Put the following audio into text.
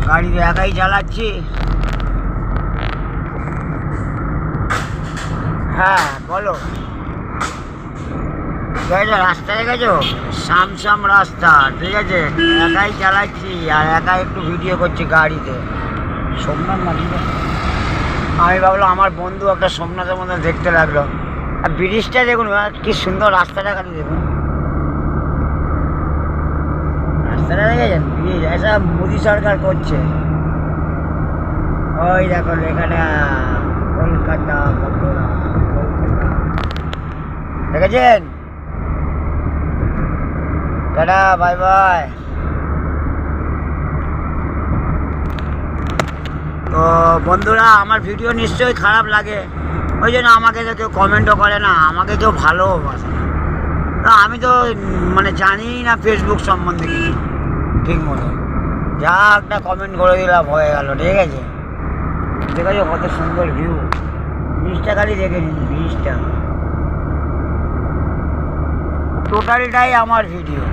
গাড়ি একাই চালাচ্ছি। হ্যাঁ বলো, দেখেছো রাস্তা দেখেছো? সামসাম রাস্তা, ঠিক আছে, একাই চালাচ্ছি আর একাই একটু ভিডিও করছি গাড়িতে। সোমনাথ না, ঠিক আছে, আমি ভাবলাম আমার বন্ধু একটা সোমনাথের মধ্যে দেখতে লাগলো। আর ব্রিজটা দেখুন, কি সুন্দর রাস্তাটা, খালি দেখুন রাস্তাটা, দেখেছেন? ব্রিজ এসব মোদী সরকার করছে। ওই দেখো লেখাটা কলকাতা মথুরা, কলকাতা, দেখেছেন? Tata, bye bye. তো বন্ধুরা, আমার ভিডিও নিশ্চয়ই খারাপ লাগে, ওই জন্য আমাকে তো কেউ কমেন্টও করে না, আমাকে কেউ ভালোবাসে না। তো আমি তো মানে জানি না ফেসবুক সম্বন্ধে কিছু ঠিক মতো, যা একটা কমেন্ট করে দিলাম হয়ে গেল, ঠিক আছে। ঠিক আছে, কত সুন্দর ভিউ, ব্রিজটা খালি দেখে নিন, ব্রিজটা টোটালটাই আমার ভিডিও।